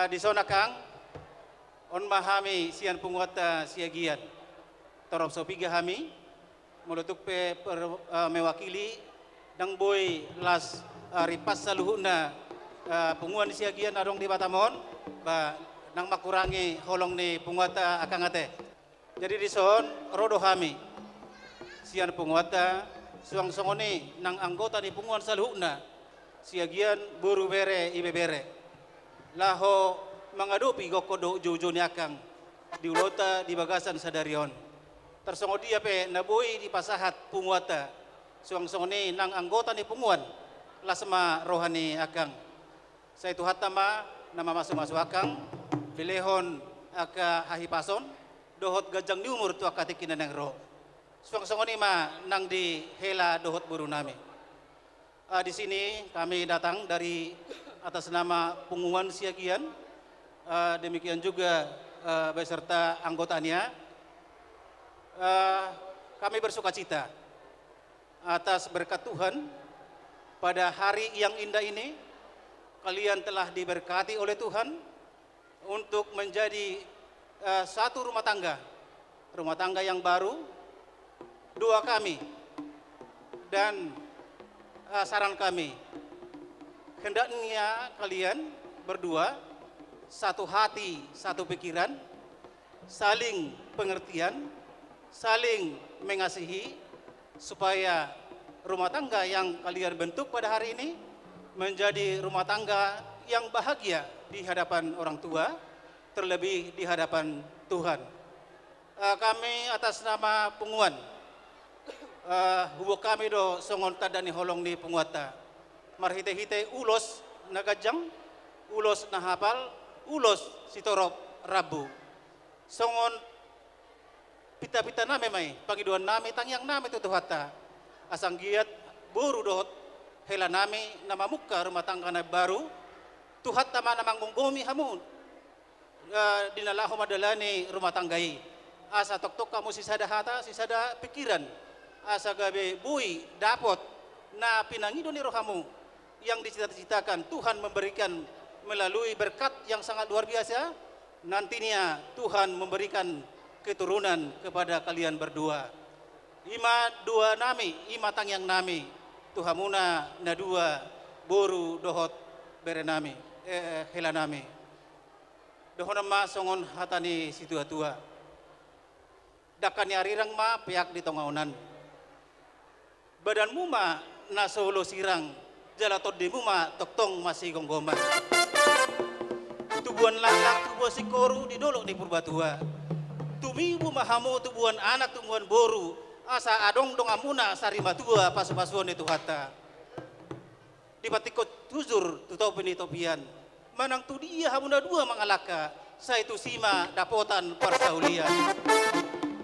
Di zona kang on mahami sian penguata siagian torop sopiga hami mulutuk mewakili dang boy las ripas saluhuna penguan siagian adong di Batamon ba nang makurangi holong ni penguata akangate. Jadi di son rodo hami sian penguata suang songoni nang anggota di penguan saluhuna siagian buru bere ibe bere laho mengadopi gokodo jojo akang di ulota di bagasan sadarion tersongo dia pe naboi di pasahat punguata suang songoni nang anggota ni punguan lasma rohani akang saya itu hatama nama masuk akang bilehon aka hahipason dohot gajang di umur tu akatikin nang roh suang songoni ma nang di hela dohot buru nami. Di sini kami datang dari atas nama Punguan Siagian, demikian juga beserta anggotanya. Kami bersuka cita atas berkat Tuhan pada hari yang indah ini. Kalian telah diberkati oleh Tuhan untuk menjadi satu rumah tangga yang baru. Doa kami dan saran kami, hendaknya kalian berdua satu hati, satu pikiran, saling pengertian, saling mengasihi, supaya rumah tangga yang kalian bentuk pada hari ini menjadi rumah tangga yang bahagia di hadapan orang tua, terlebih di hadapan Tuhan. Kami atas nama Punguan, hubung kami do songon tadani holong ni penguata marhite-hite ulos nagajang ulos nahapal ulos sitorop rabu songon pita-pita name mai pagiduan nami tangyang nami tu hata asang giat buru dot hela nami nama muka rumah tangga na baru tuhat tama namang gonggomi hamun dinalaho madalani rumah tanggai asa tok-tok kamu sisada hata sisada pikiran asa gabe bui dapot na pinangido ni rohamu yang dicita-citakan Tuhan memberikan melalui berkat yang sangat luar biasa. Nantinya Tuhan memberikan keturunan kepada kalian berdua. Ima dua nami, ima tangyang nami, Tuhamuna na dua boru dohot bere nami, hela nami. Dohona ma songon hatani situa-tua. Dakani arirang ma pihak di tongaunan. Badanmu ma na solo sirang jalatod di muma toktong masih gonggoman tubuhan lakak tubuhan sikoru di dolok di purbatua tumibu mahamu tubuhan anak tubuhan boru asa adong dong amuna sari matua pasu-pasuan itu hata di patikot tuzur tutau penitopian manang tu dia hamuna dua mangalaka saya itu sima dapotan parsaulian.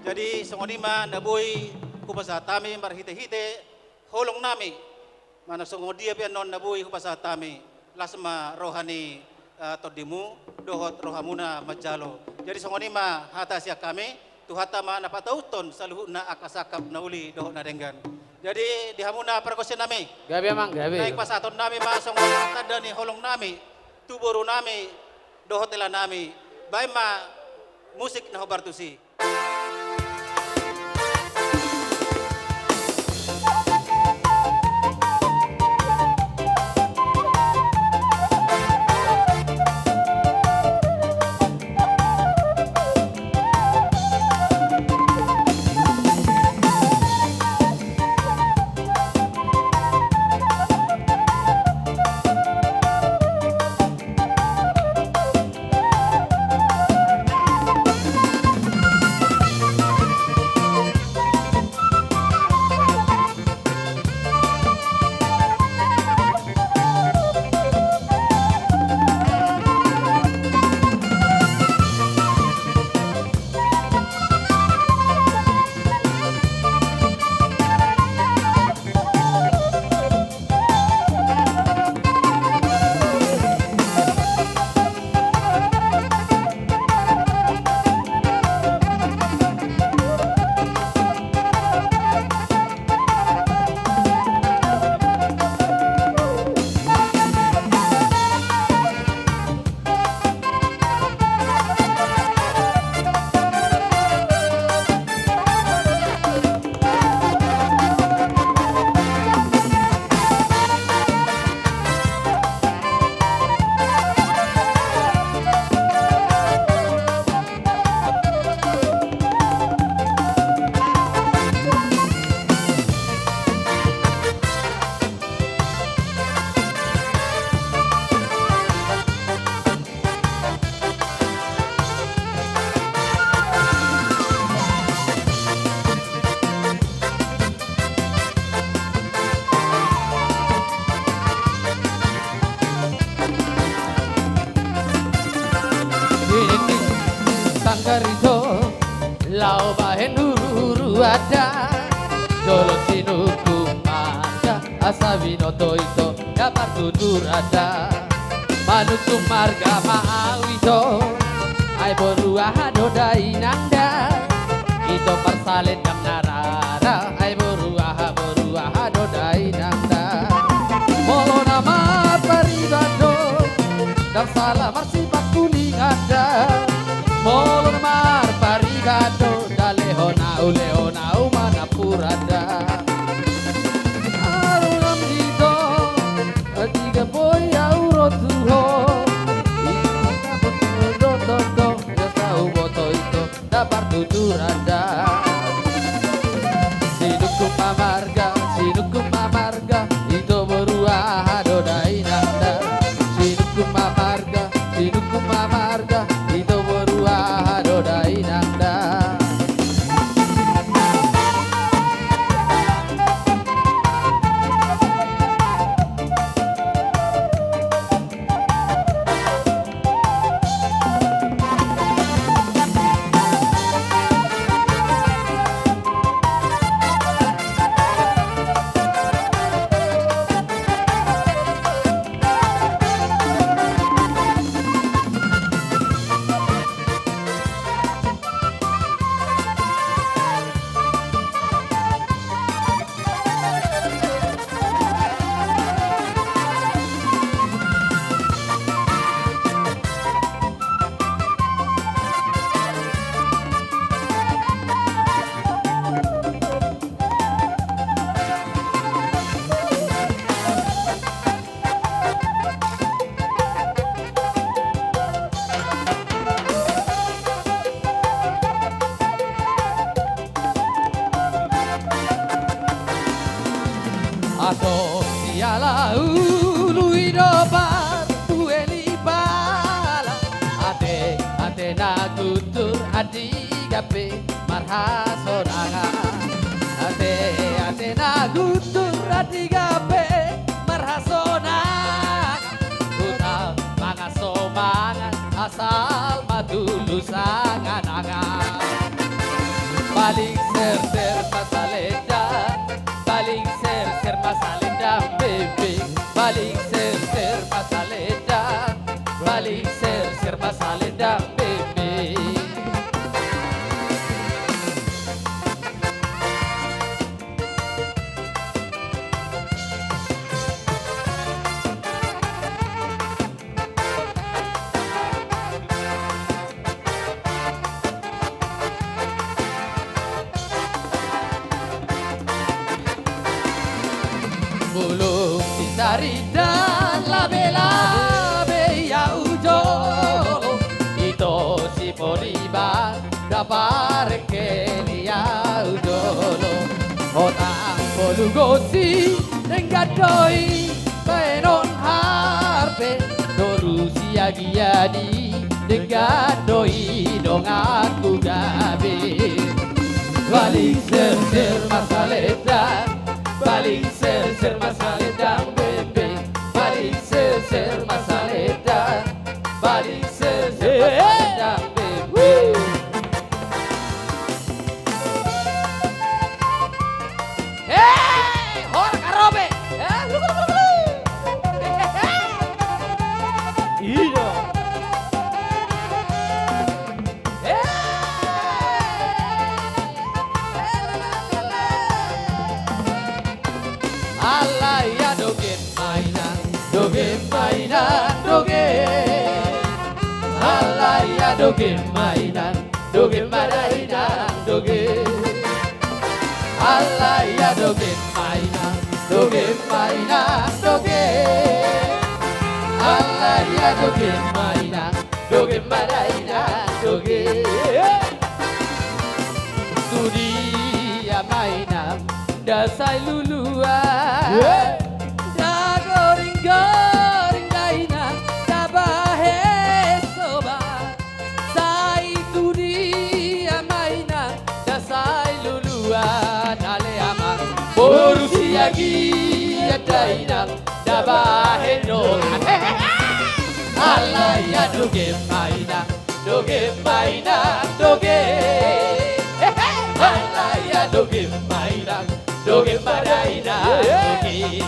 Jadi songonima naboi kupasatami marhite-hite holong nami mana songo dia pian non nabui kupasatami lasma rohani todimu dohot rohamuna majalo. Jadi songoni ma hata sia kami tu hata ma napatauton saluhuna akasakap nauli dohot nadenggan. Jadi dihamuna perkosen nami gabe mang gabe naik pasaton nami ma songo tadani holong nami tu boru nami dohot ela nami bae ma musik na hobartusi. ada Jolo sinuku marga asabi no toito dapat tutur ada Manuku marga maawito Ay borua dodai nangda Ito parsalit dam narara Ay borua dodai nangda Molo nama paribado Dam salah marsipat kuning ada Molo nama paribado Leonau mana purada Arulam dito Tiga boy auro tuho Ika boto do Jasau boto ito Dapat tutur ada Sinukum amarga Ito berua dodai nanda Sinukum amarga Ito berua dodai nanda Ato siala ului dobar tueli bala ate na kutur adi gape marhasonanga ate na kutur adi gape marhasonanga uta mangasomangan asal matulusangan angan balik ser masaleda balik ser masaleda bebe balik ser masaleda balik ser masaleda bebe Bulung sisari dan labe-labe ya ujolo Ito si poliba dapare ke ya ujolo Otang polugosi nenggadoi penon harpe Doru siagiadi nenggadoi dong aku gabe Balik ser masaleta Balik ser masaleda bebe Balik ser masaleda Balik ser masaleda bebe Hey, hor karobe Iya Allah ya dogen mainan Allah ya dogen mainan Allah ya dogen mainan Allah ya dogen mainan Tu dia mainan dasai luluan da goring daina da bahe soba sai tu dia mainan dasai luluan ale amang boru siagi daina da bahe no Allah ya doge mainan Allah ya doge mainan, doge mainan, doge.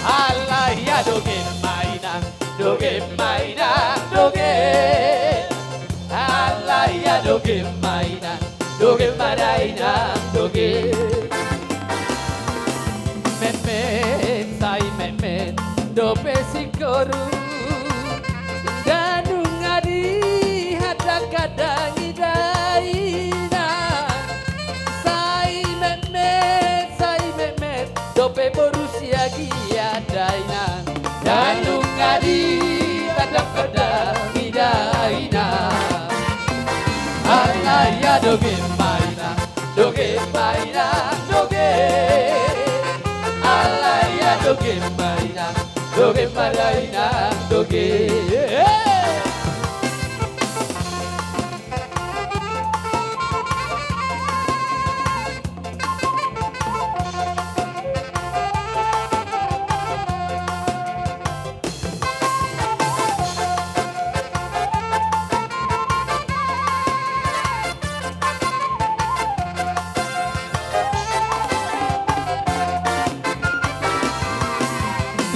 Allah ya doge mainan, doge mainan, doge. Allah ya doge mainan, doge mainan, doge. Memet, sai memet, dope sikoru. Danung adi hada kadang idaina. Sai memet, dope borusia gia daina. Danung adi hada kadang idaina. Allah ya doge maina, doge maina, doge. Allah ya doge maina, doge maina, doge.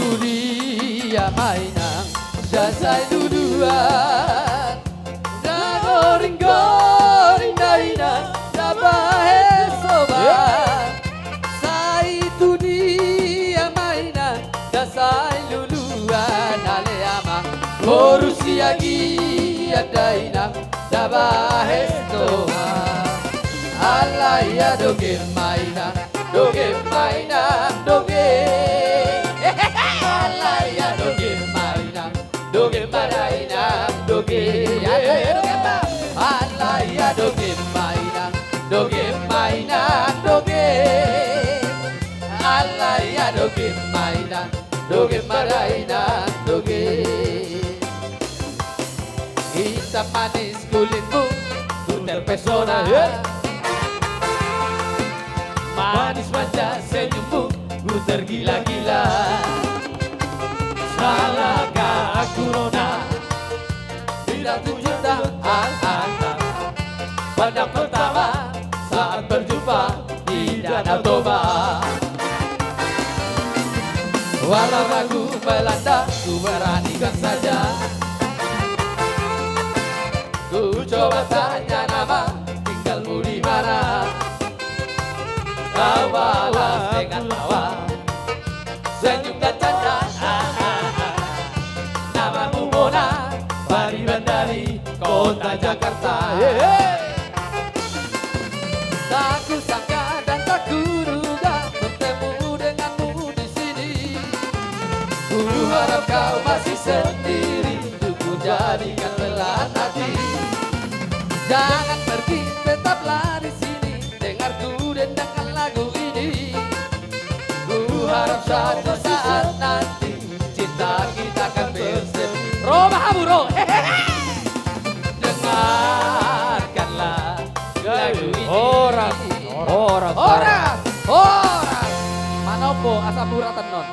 Dunia mainan, jasa duluan. Dah goring daina, dah bahe sobat. Sai dunia mainan, jasa duluan. Ale ama, borusia gia daina, dah bahe sobat. Allah ya doge mainan, doge mainan, doge. Allah ya doge mainan, doge mainan, doge. Allah ya doge mainan, doge mainan, doge. Allah ya doge mainan, doge mainan, doge. Hitam manis kulitmu, ku terpesona. Manis wajah senyummu, ku tergila-gila. Salahkah aku nona, tidak cinta pada pertama saat berjumpa di Danau Toba. Walau ragu melanda, ku beranikan saja. Ku coba tanya nama, tinggalmu di mana? Kau balas dengan tawa, senyum dan canda. Namamu Mona, Pariban dari kota Jakarta. Tak kusangka dan tak kuduga bertemu denganmu di sini. Ku harap kau masih sendiri, untuk ku jadikan belahan hati. Jangan pergi, tetaplah di sini, dengar ku dendangkan lagu ini. Ku harap suatu saat nanti cinta kita akan bersemi. Roma hamuro, dengarkanlah lagu ini. Orang, manopo asapura tenon.